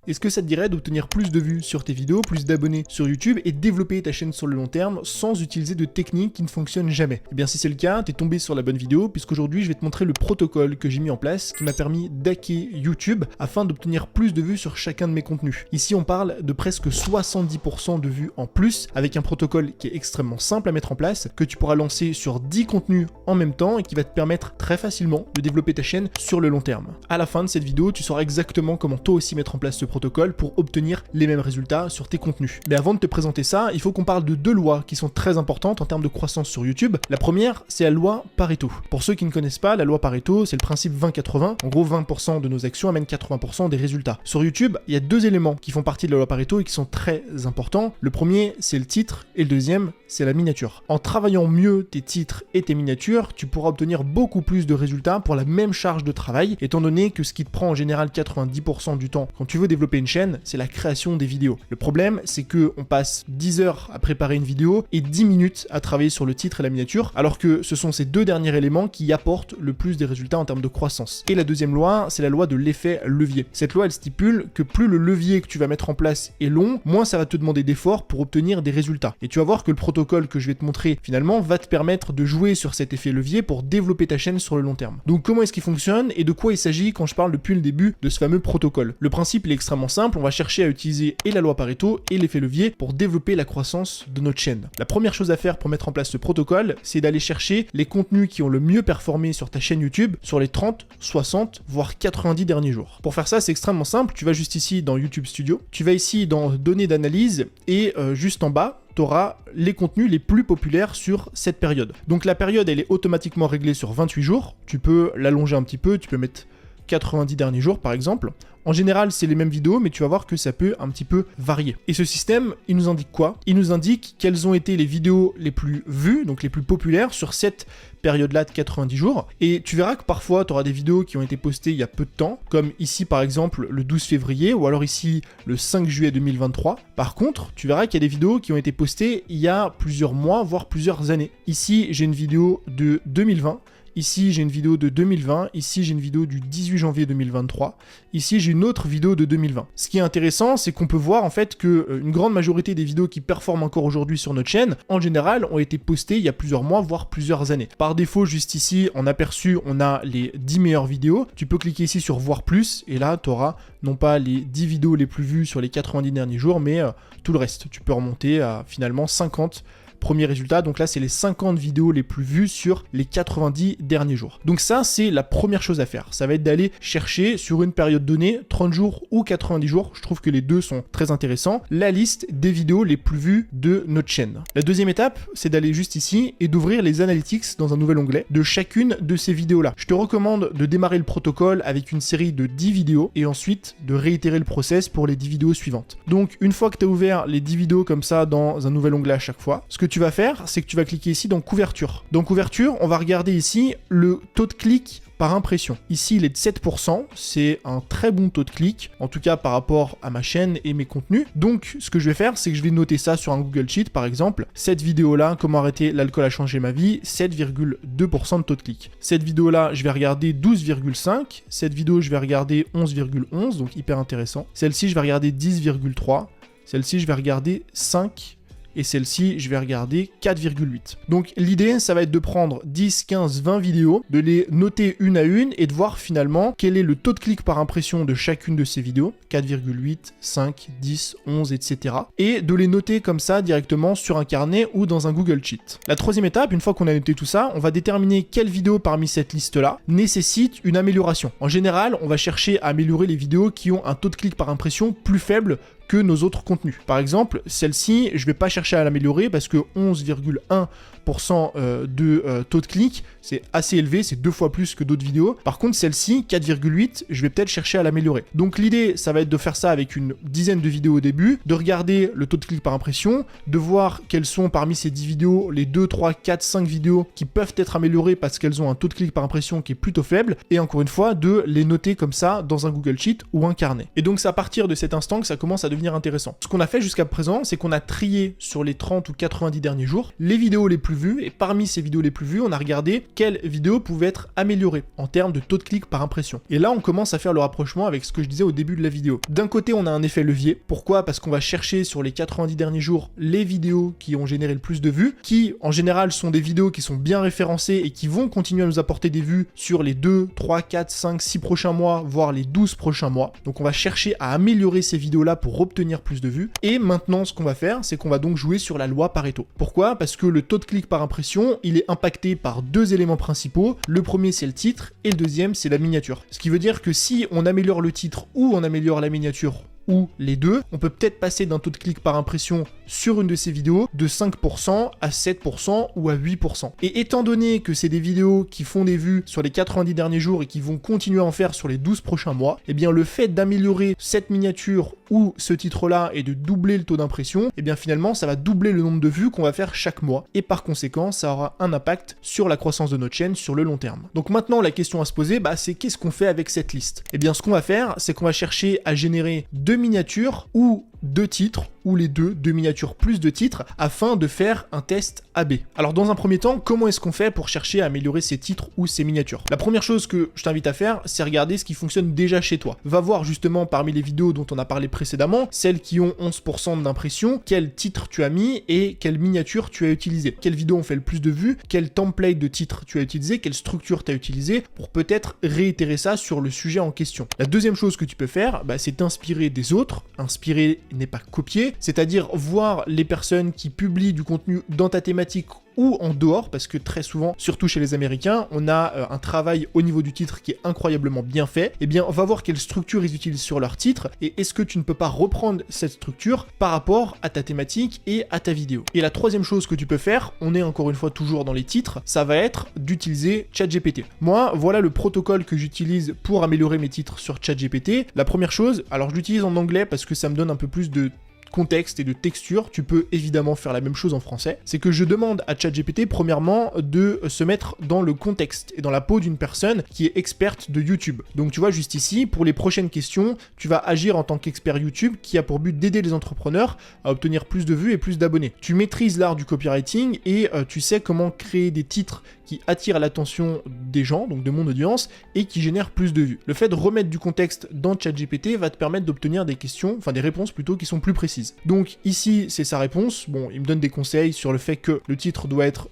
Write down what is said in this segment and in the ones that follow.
Est-ce que ça te dirait d'obtenir plus de vues sur tes vidéos, plus d'abonnés sur YouTube et développer ta chaîne sur le long terme sans utiliser de techniques qui ne fonctionnent jamais? Eh bien si c'est le cas, t'es tombé sur la bonne vidéo puisqu'aujourd'hui je vais te montrer le protocole que j'ai mis en place qui m'a permis d'hacker YouTube afin d'obtenir plus de vues sur chacun de mes contenus. Ici on parle de presque 70% de vues en plus avec un protocole qui est extrêmement simple à mettre en place, que tu pourras lancer sur 10 contenus en même temps et qui va te permettre très facilement de développer ta chaîne sur le long terme. À la fin de cette vidéo, tu sauras exactement comment toi aussi mettre en place ce protocole pour obtenir les mêmes résultats sur tes contenus. Mais avant de te présenter ça, il faut qu'on parle de deux lois qui sont très importantes en termes de croissance sur YouTube. La première, c'est la loi Pareto. Pour ceux qui ne connaissent pas, la loi Pareto, c'est le principe 20-80. En gros, 20% de nos actions amènent 80% des résultats. Sur YouTube, il y a deux éléments qui font partie de la loi Pareto et qui sont très importants. Le premier, c'est le titre et le deuxième, c'est la miniature. En travaillant mieux tes titres et tes miniatures, tu pourras obtenir beaucoup plus de résultats pour la même charge de travail, étant donné que ce qui te prend en général 90% du temps quand tu veux développer une chaîne, c'est la création des vidéos. Le problème, c'est que on passe 10 heures à préparer une vidéo et 10 minutes à travailler sur le titre et la miniature, alors que ce sont ces deux derniers éléments qui apportent le plus des résultats en termes de croissance. Et la deuxième loi, c'est la loi de l'effet levier. Cette loi, elle stipule que plus le levier que tu vas mettre en place est long, moins ça va te demander d'efforts pour obtenir des résultats. Et tu vas voir que le protocole que je vais te montrer finalement va te permettre de jouer sur cet effet levier pour développer ta chaîne sur le long terme. Donc comment est-ce qu'il fonctionne et de quoi il s'agit quand je parle depuis le début de ce fameux protocole? Le principe il est extrêmement simple, on va chercher à utiliser et la loi Pareto et l'effet levier pour développer la croissance de notre chaîne. La première chose à faire pour mettre en place ce protocole, c'est d'aller chercher les contenus qui ont le mieux performé sur ta chaîne YouTube sur les 30, 60, voire 90 derniers jours. Pour faire ça, c'est extrêmement simple, tu vas juste ici dans YouTube Studio, tu vas ici dans données d'analyse et juste en bas, tu auras les contenus les plus populaires sur cette période. Donc la période, elle est automatiquement réglée sur 28 jours. Tu peux l'allonger un petit peu, tu peux mettre 90 derniers jours par exemple. En général, c'est les mêmes vidéos, mais tu vas voir que ça peut un petit peu varier. Et ce système, il nous indique quoi? Il nous indique quelles ont été les vidéos les plus vues, donc les plus populaires sur cette période-là de 90 jours. Et tu verras que parfois, tu auras des vidéos qui ont été postées il y a peu de temps, comme ici par exemple le 12 février, ou alors ici le 5 juillet 2023. Par contre, tu verras qu'il y a des vidéos qui ont été postées il y a plusieurs mois, voire plusieurs années. Ici, j'ai une vidéo de 2020. Ici, j'ai une vidéo de 2020. Ici, j'ai une vidéo du 18 janvier 2023. Ici, j'ai une autre vidéo de 2020. Ce qui est intéressant, c'est qu'on peut voir en fait que une grande majorité des vidéos qui performent encore aujourd'hui sur notre chaîne, en général, ont été postées il y a plusieurs mois, voire plusieurs années. Par défaut, juste ici, en aperçu, on a les 10 meilleures vidéos. Tu peux cliquer ici sur voir plus et là, tu auras non pas les 10 vidéos les plus vues sur les 90 derniers jours, mais tout le reste. Tu peux remonter à finalement 50 premiers résultats. Donc là, c'est les 50 vidéos les plus vues sur les 90 derniers jours. Donc ça, c'est la première chose à faire. Ça va être d'aller chercher sur une période donnée, 30 jours ou 90 jours, je trouve que les deux sont très intéressants, la liste des vidéos les plus vues de notre chaîne. La deuxième étape, c'est d'aller juste ici et d'ouvrir les analytics dans un nouvel onglet de chacune de ces vidéos-là. Je te recommande de démarrer le protocole avec une série de 10 vidéos et ensuite de réitérer le process pour les 10 vidéos suivantes. Donc une fois que tu as ouvert les 10 vidéos comme ça dans un nouvel onglet à chaque fois, ce que tu vas faire, c'est que tu vas cliquer ici dans couverture. Dans couverture, on va regarder ici le taux de clic par impression. Ici, il est de 7%, c'est un très bon taux de clic, en tout cas par rapport à ma chaîne et mes contenus. Donc, ce que je vais faire, c'est que je vais noter ça sur un Google Sheet, par exemple. Cette vidéo-là, comment arrêter l'alcool a changé ma vie, 7,2% de taux de clic. Cette vidéo-là, je vais regarder 12,5. Cette vidéo, je vais regarder 11,11, donc hyper intéressant. Celle-ci, je vais regarder 10,3. Celle-ci, je vais regarder 5. Et celle-ci, je vais regarder 4,8. Donc l'idée, ça va être de prendre 10, 15, 20 vidéos, de les noter une à une et de voir finalement quel est le taux de clic par impression de chacune de ces vidéos, 4,8, 5, 10, 11, etc. Et de les noter comme ça directement sur un carnet ou dans un Google Sheet. La troisième étape, une fois qu'on a noté tout ça, on va déterminer quelle vidéo parmi cette liste-là nécessite une amélioration. En général, on va chercher à améliorer les vidéos qui ont un taux de clic par impression plus faible que nos autres contenus. Par exemple, celle-ci, je ne vais pas chercher à l'améliorer parce que 11,1% de taux de clic, c'est assez élevé, c'est 2 fois plus que d'autres vidéos. Par contre, celle-ci, 4,8, je vais peut-être chercher à l'améliorer. Donc l'idée, ça va être de faire ça avec une dizaine de vidéos au début, de regarder le taux de clic par impression, de voir quelles sont parmi ces 10 vidéos, les 2, 3, 4, 5 vidéos qui peuvent être améliorées parce qu'elles ont un taux de clic par impression qui est plutôt faible, et encore une fois, de les noter comme ça dans un Google Sheet ou un carnet. Et donc c'est à partir de cet instant que ça commence à devenir devenir intéressant. Ce qu'on a fait jusqu'à présent, c'est qu'on a trié sur les 30 ou 90 derniers jours les vidéos les plus vues, et parmi ces vidéos les plus vues, on a regardé quelles vidéos pouvaient être améliorées en termes de taux de clic par impression. Et là, on commence à faire le rapprochement avec ce que je disais au début de la vidéo. D'un côté, on a un effet levier. Pourquoi? Parce qu'on va chercher sur les 90 derniers jours les vidéos qui ont généré le plus de vues, qui en général sont des vidéos qui sont bien référencées et qui vont continuer à nous apporter des vues sur les 2, 3, 4, 5, 6 prochains mois, voire les 12 prochains mois. Donc on va chercher à améliorer ces vidéos-là pour obtenir plus de vues. Et maintenant, ce qu'on va faire, c'est qu'on va donc jouer sur la loi Pareto. Pourquoi? Parce que le taux de clic par impression, il est impacté par deux éléments principaux. Le premier, c'est le titre, et le deuxième, c'est la miniature. Ce qui veut dire que si on améliore le titre ou on améliore la miniature, ou les deux, on peut peut-être passer d'un taux de clic par impression sur une de ces vidéos de 5% à 7% ou à 8%. Et étant donné que c'est des vidéos qui font des vues sur les 90 derniers jours et qui vont continuer à en faire sur les 12 prochains mois, eh bien le fait d'améliorer cette miniature ou ce titre-là et de doubler le taux d'impression, eh bien finalement ça va doubler le nombre de vues qu'on va faire chaque mois. Et par conséquent, ça aura un impact sur la croissance de notre chaîne sur le long terme. Donc maintenant, la question à se poser, c'est qu'est-ce qu'on fait avec cette liste? Eh bien ce qu'on va faire, c'est qu'on va chercher à générer deux miniatures ou deux titres, ou les deux miniatures plus de titres, afin de faire un test AB. Alors dans un premier temps, comment est-ce qu'on fait pour chercher à améliorer ces titres ou ces miniatures? La première chose que je t'invite à faire, c'est regarder ce qui fonctionne déjà chez toi. Va voir justement parmi les vidéos dont on a parlé précédemment, celles qui ont 11% d'impression, quel titre tu as mis et quelle miniature tu as utilisé. Quelles vidéos ont fait le plus de vues, quel template de titre tu as utilisé, quelle structure tu as utilisé, pour peut-être réitérer ça sur le sujet en question. La deuxième chose que tu peux faire, c'est t'inspirer des autres. Inspirer n'est pas copier, c'est-à-dire voir les personnes qui publient du contenu dans ta thématique ou en dehors, parce que très souvent, surtout chez les Américains, on a un travail au niveau du titre qui est incroyablement bien fait. Eh bien, on va voir quelle structure ils utilisent sur leur titre, et est-ce que tu ne peux pas reprendre cette structure par rapport à ta thématique et à ta vidéo. Et la troisième chose que tu peux faire, on est encore une fois toujours dans les titres, ça va être d'utiliser ChatGPT. Moi, voilà le protocole que j'utilise pour améliorer mes titres sur ChatGPT. La première chose, alors je l'utilise en anglais parce que ça me donne un peu plus de contexte et de texture, tu peux évidemment faire la même chose en français, c'est que je demande à ChatGPT premièrement de se mettre dans le contexte et dans la peau d'une personne qui est experte de YouTube. Donc tu vois juste ici, pour les prochaines questions, tu vas agir en tant qu'expert YouTube qui a pour but d'aider les entrepreneurs à obtenir plus de vues et plus d'abonnés. Tu maîtrises l'art du copywriting et tu sais comment créer des titres qui attirent l'attention des gens, donc de mon audience, et qui génèrent plus de vues. Le fait de remettre du contexte dans ChatGPT va te permettre d'obtenir des questions, enfin des réponses plutôt, qui sont plus précises. Donc ici, c'est sa réponse. Bon, il me donne des conseils sur le fait que le titre doit être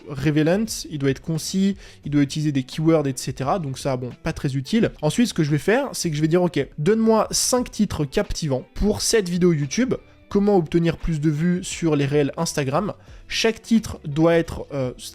relevant, il doit être concis, il doit utiliser des keywords, etc. Donc ça, pas très utile. Ensuite, ce que je vais faire, c'est que je vais dire, ok, donne-moi 5 titres captivants pour cette vidéo YouTube. Comment obtenir plus de vues sur les réels Instagram. Chaque titre doit être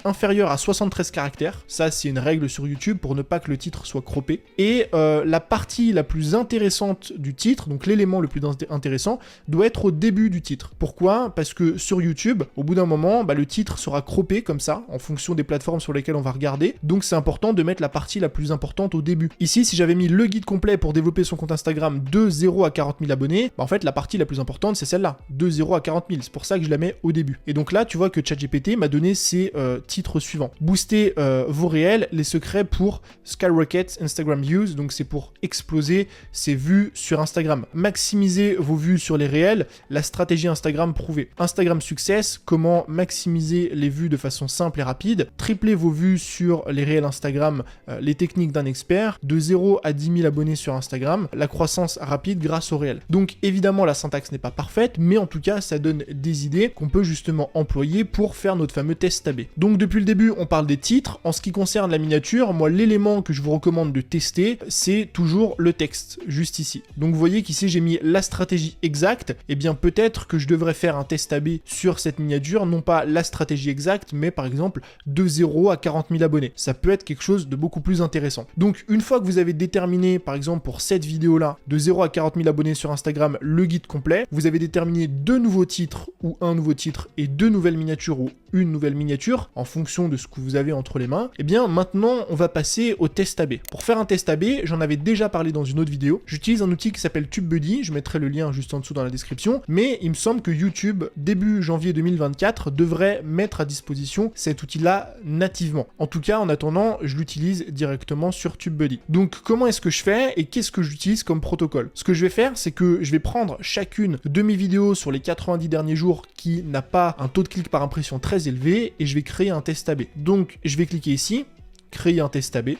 inférieur à 73 caractères. Ça, c'est une règle sur YouTube pour ne pas que le titre soit croppé. Et la partie la plus intéressante du titre, donc l'élément le plus intéressant, doit être au début du titre. Pourquoi? Parce que sur YouTube, au bout d'un moment, le titre sera croppé comme ça, en fonction des plateformes sur lesquelles on va regarder. Donc c'est important de mettre la partie la plus importante au début. Ici, si j'avais mis le guide complet pour développer son compte Instagram de 0 à 40 000 abonnés, en fait, la partie la plus importante, c'est celle-là. De 0 à 40 000, c'est pour ça que je la mets au début. Et donc là, tu vois que ChatGPT m'a donné ces titres suivants. Booster vos réels, les secrets pour skyrocket Instagram views, donc c'est pour exploser ses vues sur Instagram. Maximiser vos vues sur les réels, la stratégie Instagram prouvée. Instagram Success, comment maximiser les vues de façon simple et rapide. Tripler vos vues sur les réels Instagram, les techniques d'un expert. De 0 à 10 000 abonnés sur Instagram, la croissance rapide grâce aux réels. Donc évidemment, la syntaxe n'est pas parfaite, mais en tout cas, ça donne des idées qu'on peut justement employer pour faire notre fameux test AB. Donc depuis le début, on parle des titres. En ce qui concerne la miniature, moi, l'élément que je vous recommande de tester, c'est toujours le texte, juste ici. Donc vous voyez qu'ici, j'ai mis la stratégie exacte. Eh bien, peut-être que je devrais faire un test AB sur cette miniature, non pas la stratégie exacte, mais par exemple, de 0 à 40 000 abonnés. Ça peut être quelque chose de beaucoup plus intéressant. Donc, une fois que vous avez déterminé, par exemple, pour cette vidéo-là, de 0 à 40 000 abonnés sur Instagram, le guide complet, vous avez déterminé 2 nouveaux titres ou un nouveau titre et 2 nouvelles miniature ou une nouvelle miniature en fonction de ce que vous avez entre les mains, et bien maintenant on va passer au test AB. Pour faire un test AB, j'en avais déjà parlé dans une autre vidéo, j'utilise un outil qui s'appelle TubeBuddy, je mettrai le lien juste en dessous dans la description, mais il me semble que YouTube, début janvier 2024, devrait mettre à disposition cet outil-là nativement. En tout cas, en attendant, je l'utilise directement sur TubeBuddy. Donc comment est-ce que je fais et qu'est-ce que j'utilise comme protocole? Ce que je vais faire, c'est que je vais prendre chacune de mes vidéos sur les 90 derniers jours qui n'a pas un taux de clic par impression très élevé et je vais créer un test AB. Donc je vais cliquer ici, créer un test AB.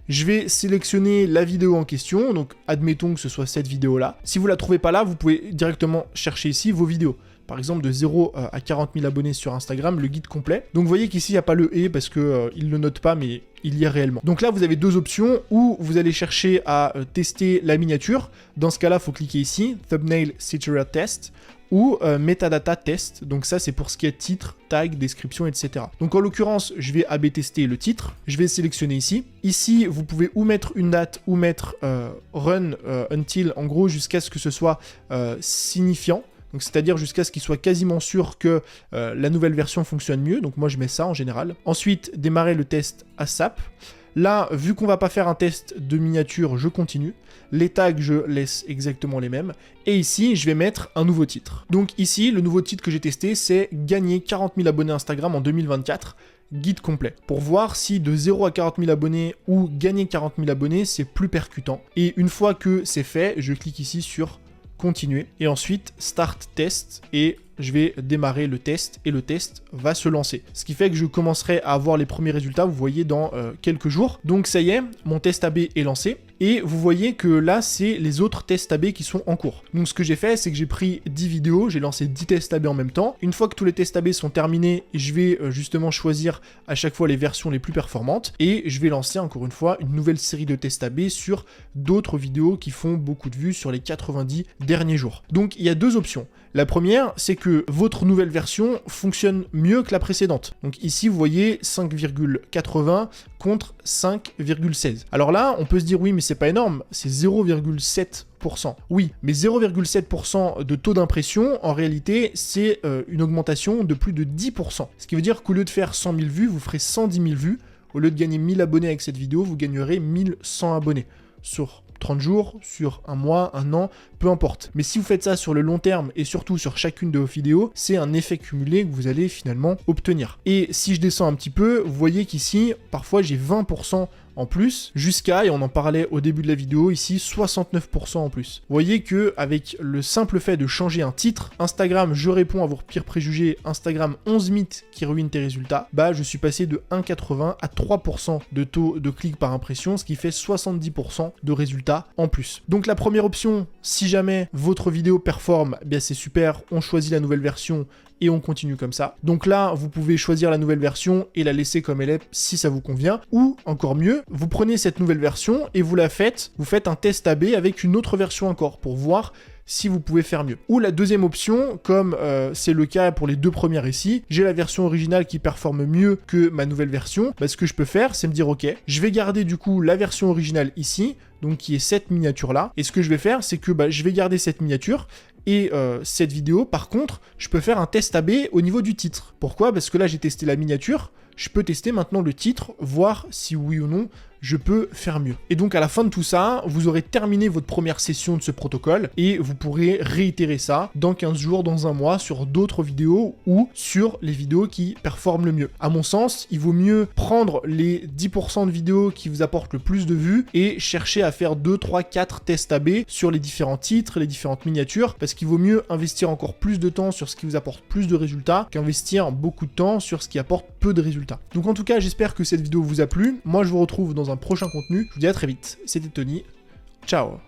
Je vais sélectionner la vidéo en question, donc admettons que ce soit cette vidéo-là. Si vous la trouvez pas là, vous pouvez directement chercher ici vos vidéos. Par exemple, de 0 à 40 000 abonnés sur Instagram, le guide complet. Donc vous voyez qu'ici, il n'y a pas le « et » parce qu'il ne le note pas, mais il y est réellement. Donc là, vous avez deux options où vous allez chercher à tester la miniature. Dans ce cas-là, il faut cliquer ici, Thumbnail Citra Test, ou Metadata Test. Donc ça, c'est pour ce qui est titre, tag, description, etc. Donc en l'occurrence, je vais AB tester le titre. Je vais sélectionner ici. Ici, vous pouvez ou mettre une date ou mettre Run Until, en gros, jusqu'à ce que ce soit signifiant. Donc c'est-à-dire jusqu'à ce qu'il soit quasiment sûr que la nouvelle version fonctionne mieux. Donc moi je mets ça en général. Ensuite, démarrer le test ASAP. Là, vu qu'on va pas faire un test de miniature, je continue. Les tags, je laisse exactement les mêmes. Et ici, je vais mettre un nouveau titre. Donc ici, le nouveau titre que j'ai testé, c'est « Gagner 40 000 abonnés Instagram en 2024 ». Guide complet, pour voir si de 0 à 40 000 abonnés ou gagner 40 000 abonnés, c'est plus percutant. Et une fois que c'est fait, je clique ici sur continuer et ensuite start test et je vais démarrer le test et le test va se lancer. Ce qui fait que je commencerai à avoir les premiers résultats, vous voyez, dans quelques jours. Donc ça y est, mon test AB est lancé et vous voyez que là, c'est les autres tests AB qui sont en cours. Donc ce que j'ai fait, c'est que j'ai pris 10 vidéos, j'ai lancé 10 tests AB en même temps. Une fois que tous les tests AB sont terminés, je vais justement choisir à chaque fois les versions les plus performantes et je vais lancer encore une fois une nouvelle série de tests AB sur d'autres vidéos qui font beaucoup de vues sur les 90 derniers jours. Donc il y a deux options. La première, c'est que votre nouvelle version fonctionne mieux que la précédente. Donc ici, vous voyez 5,80 contre 5,16. Alors là, on peut se dire oui, mais c'est pas énorme, c'est 0,7%. Oui, mais 0,7% de taux d'impression, en réalité, c'est une augmentation de plus de 10%. Ce qui veut dire qu'au lieu de faire 100 000 vues, vous ferez 110 000 vues. Au lieu de gagner 1000 abonnés avec cette vidéo, vous gagnerez 1100 abonnés sur 30 jours, sur un mois, un an, peu importe. Mais si vous faites ça sur le long terme et surtout sur chacune de vos vidéos, c'est un effet cumulé que vous allez finalement obtenir. Et si je descends un petit peu, vous voyez qu'ici, parfois j'ai 20% en plus, jusqu'à, et on en parlait au début de la vidéo, ici 69% en plus. Vous voyez que avec le simple fait de changer un titre, Instagram, je réponds à vos pires préjugés, Instagram 11 mythes qui ruinent tes résultats, bah je suis passé de 1,80 à 3% de taux de clics par impression, ce qui fait 70% de résultats en plus. Donc la première option, si jamais votre vidéo performe, bien c'est super, on choisit la nouvelle version et on continue comme ça. Donc là, vous pouvez choisir la nouvelle version et la laisser comme elle est si ça vous convient. Ou, encore mieux, vous prenez cette nouvelle version et vous faites un test AB avec une autre version encore pour voir si vous pouvez faire mieux. Ou la deuxième option, comme c'est le cas pour les deux premières ici, j'ai la version originale qui performe mieux que ma nouvelle version, bah, ce que je peux faire, c'est me dire ok, je vais garder du coup la version originale ici, donc qui est cette miniature là, et ce que je vais faire, c'est que je vais garder cette miniature, et cette vidéo, par contre, je peux faire un test AB au niveau du titre. Pourquoi? Parce que là, j'ai testé la miniature, je peux tester maintenant le titre, voir si oui ou non, je peux faire mieux. Et donc à la fin de tout ça, vous aurez terminé votre première session de ce protocole et vous pourrez réitérer ça dans 15 jours, dans un mois, sur d'autres vidéos ou sur les vidéos qui performent le mieux. À mon sens, il vaut mieux prendre les 10% de vidéos qui vous apportent le plus de vues et chercher à faire 2, 3, 4 tests AB sur les différents titres, les différentes miniatures, parce qu'il vaut mieux investir encore plus de temps sur ce qui vous apporte plus de résultats qu'investir beaucoup de temps sur ce qui apporte peu de résultats. Donc en tout cas, j'espère que cette vidéo vous a plu. Moi, je vous retrouve dans un prochain contenu. Je vous dis à très vite. C'était Tony. Ciao.